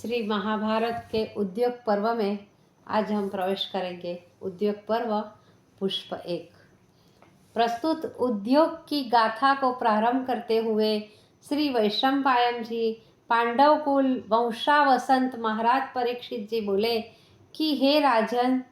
श्री महाभारत के उद्योग पर्व में आज हम प्रवेश करेंगे। उद्योग पर्व पुष्प 1। प्रस्तुत उद्योग की गाथा को प्रारंभ करते हुए श्री वैशंपायन जी पांडव कुल वंशावसंत महाराज परीक्षित जी बोले कि हे राजन,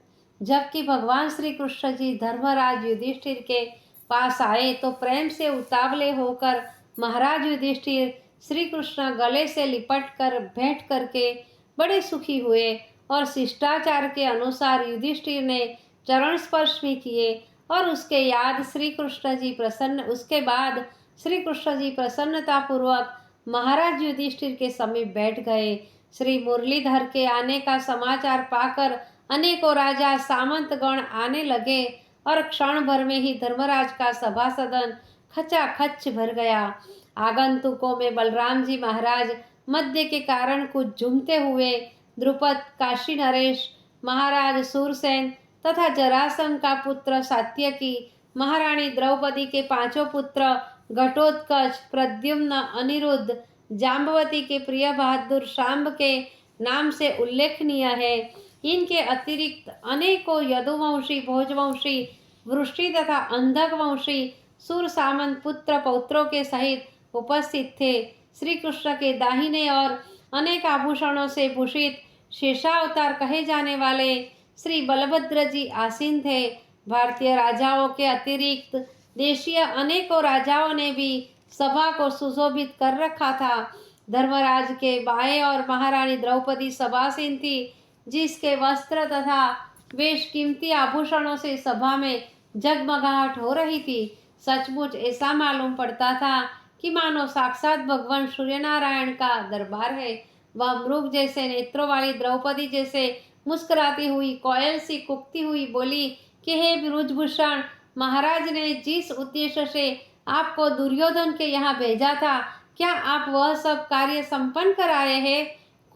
जबकि भगवान श्री कृष्ण जी धर्मराज युधिष्ठिर के पास आए तो प्रेम से उतावले होकर महाराज युधिष्ठिर श्री कृष्ण गले से लिपट कर भेंट करके बड़े सुखी हुए और शिष्टाचार के अनुसार युधिष्ठिर ने चरण स्पर्श भी किए और उसके बाद श्री कृष्ण जी प्रसन्नता पूर्वक महाराज युधिष्ठिर के समीप बैठ गए। श्री मुरलीधर के आने का समाचार पाकर अनेकों राजा सामंत गण आने लगे और क्षण भर में ही धर्मराज का सभा सदन खचाखच भर गया। आगंतुकों में बलराम जी महाराज मध्य के कारण कुछ झूमते हुए द्रुपद, काशी नरेश महाराज सूरसेन तथा जरासंध का पुत्र सात्यकी, महारानी द्रौपदी के 5 पुत्र घटोत्कच, प्रद्युम्न, अनिरुद्ध, जाम्बवती के प्रिय बहादुर शांब के नाम से उल्लेखनीय है। इनके अतिरिक्त अनेकों यदुवंशी, भोजवंशी, वृष्टि तथा अंधकवंशी सूर सामंत पुत्र पौत्रों के सहित उपस्थित थे। श्री कृष्ण के दाहिने और अनेक आभूषणों से भूषित शेषावतार कहे जाने वाले श्री बलभद्र जी आसीन थे। भारतीय राजाओं के अतिरिक्त देशीय अनेकों राजाओं ने भी सभा को सुशोभित कर रखा था। धर्मराज के बाएं और महारानी द्रौपदी सभासीन थी, जिसके वस्त्र तथा वेश कीमती आभूषणों से सभा में जगमगाहट हो रही थी। सचमुच ऐसा मालूम पड़ता था कि मानो साक्षात भगवान सूर्यनारायण का दरबार है। वह मृग जैसे नेत्रों वाली द्रौपदी जैसे मुस्कुराती हुई कोयल सी कुकती हुई बोली कि हे ब्रुजभूषण, महाराज ने जिस उद्देश्य से आपको दुर्योधन के यहाँ भेजा था, क्या आप वह सब कार्य संपन्न कराए हैं?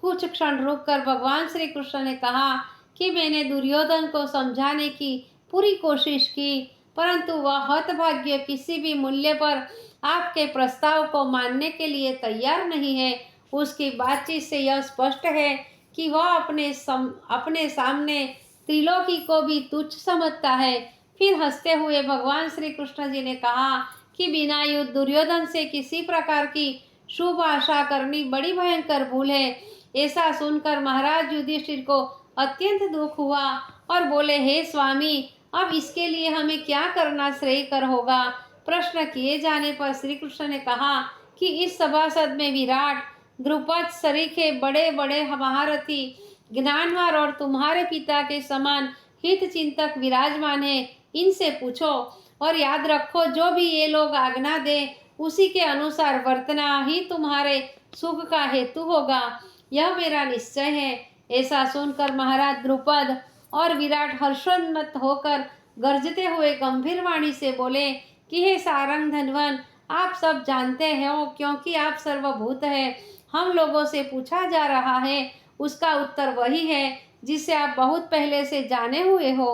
कुछ क्षण रुककर भगवान श्री कृष्ण ने कहा कि मैंने दुर्योधन को समझाने की पूरी कोशिश की, परंतु वह हतभाग्य किसी भी मूल्य पर आपके प्रस्ताव को मानने के लिए तैयार नहीं है। उसकी बातचीत से यह स्पष्ट है कि वह अपने सामने त्रिलोकी को भी तुच्छ समझता है। फिर हंसते हुए भगवान श्री कृष्ण जी ने कहा कि बिना युद्ध दुर्योधन से किसी प्रकार की शुभ आशा करनी बड़ी भयंकर भूल है। ऐसा सुनकर महाराज युधिष्ठिर को अत्यंत दुख हुआ और बोले, हे स्वामी, अब इसके लिए हमें क्या करना श्रेयकर होगा? प्रश्न किए जाने पर श्री कृष्ण ने कहा कि इस सभासद में विराट, द्रुपद सरीखे बड़े बड़े महारथी, ज्ञानवान और तुम्हारे पिता के समान हित चिंतक विराजमान है। इनसे पूछो और याद रखो, जो भी ये लोग आज्ञा दे उसी के अनुसार वर्तना ही तुम्हारे सुख का हेतु होगा। यह मेरा निश्चय है। ऐसा सुनकर महाराज द्रुपद और विराट हर्षोन्मत्त होकर गरजते हुए गंभीर वाणी से बोले कि हे सारंग धनवन, आप सब जानते हो, क्योंकि आप सर्वभूत है। हम लोगों से पूछा जा रहा है उसका उत्तर वही है जिसे आप बहुत पहले से जाने हुए हो।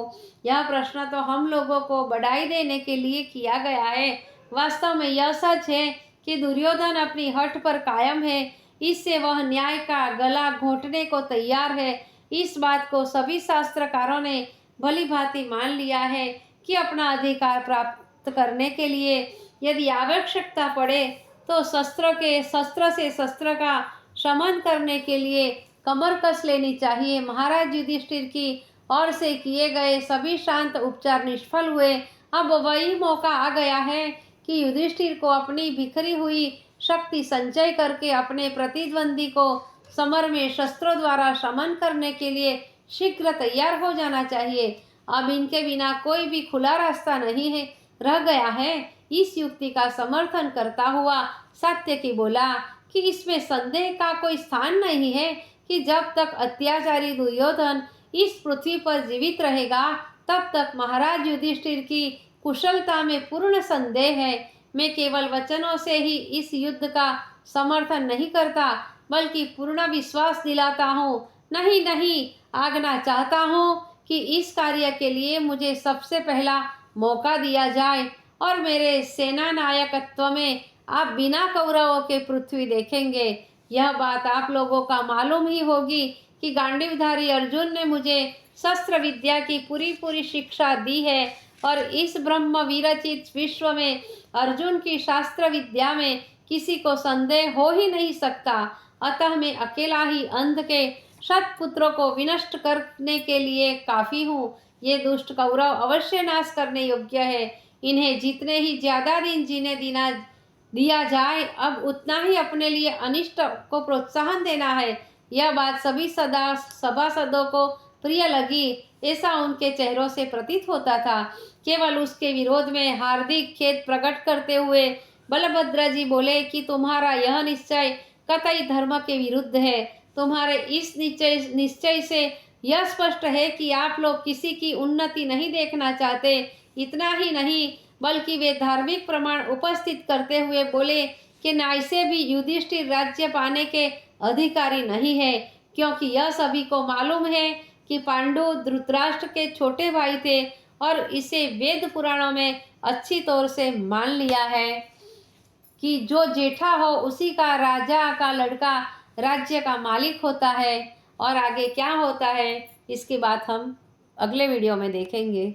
यह प्रश्न तो हम लोगों को बधाई देने के लिए किया गया है। वास्तव में यह सच है कि दुर्योधन अपनी हठ पर कायम है। इससे वह न्याय का गला घोंटने को तैयार है। इस बात को सभी शास्त्रकारों ने भली भांति मान लिया है कि अपना अधिकार प्राप्त करने के लिए यदि आवश्यकता पड़े तो शस्त्र से शस्त्र का शमन करने के लिए कमर कस लेनी चाहिए। महाराज युधिष्ठिर की ओर से किए गए सभी शांत उपचार निष्फल हुए। अब वही मौका आ गया है कि युधिष्ठिर को अपनी बिखरी हुई शक्ति संचय करके अपने प्रतिद्वंदी को समर में शस्त्रों द्वारा शमन करने के लिए शीघ्र तैयार हो जाना चाहिए। अब इनके बिना कोई भी खुला रास्ता नहीं है रह गया है। इस युक्ति का समर्थन करता हुआ सात्यकी बोला कि इसमें संदेह का कोई स्थान नहीं है कि जब तक अत्याचारी दुर्योधन इस पृथ्वी पर जीवित रहेगा तब तक महाराज युधिष्ठिर की कुशलता में पूर्ण संदेह है। मैं केवल वचनों से ही इस युद्ध का समर्थन नहीं करता, बल्कि पूर्ण विश्वास दिलाता हूँ। नहीं, आज्ञा चाहता हूँ कि इस कार्य के लिए मुझे सबसे पहला मौका दिया जाए और मेरे सेना नायकत्व में आप बिना कौरवों के पृथ्वी देखेंगे। यह बात आप लोगों का मालूम ही होगी कि गांडीवधारी अर्जुन ने मुझे शस्त्र विद्या की पूरी पूरी शिक्षा दी है और इस ब्रह्म विरचित विश्व में अर्जुन की शास्त्र विद्या में किसी को संदेह हो ही नहीं सकता। अतः मैं अकेला ही अंध के शतपुत्रों को विनष्ट करने के लिए काफी हूँ। ये दुष्ट कौरव अवश्य नाश करने योग्य है। इन्हें जितने ही ज्यादा दिन जीने दिया जाए, अब उतना ही अपने लिए अनिष्ट को प्रोत्साहन देना है। यह बात सभी सभासदों को प्रिय लगी, ऐसा उनके चेहरों से प्रतीत होता था। केवल उसके विरोध में हार्दिक खेद प्रकट करते हुए बलभद्र जी बोले कि तुम्हारा यह निश्चय कतई धर्म के विरुद्ध है। तुम्हारे इस निश्चय से यह स्पष्ट है कि आप लोग किसी की उन्नति नहीं देखना चाहते। इतना ही नहीं, बल्कि वे धार्मिक प्रमाण उपस्थित करते हुए बोले कि न्याय से भी युधिष्ठिर राज्य पाने के अधिकारी नहीं है, क्योंकि यह सभी को मालूम है कि पांडु धृतराष्ट्र के छोटे भाई थे और इसे वेद पुराणों में अच्छी तौर से मान लिया है कि जो जेठा हो उसी का राजा का लड़का राज्य का मालिक होता है। और आगे क्या होता है इसकी बात हम अगले वीडियो में देखेंगे।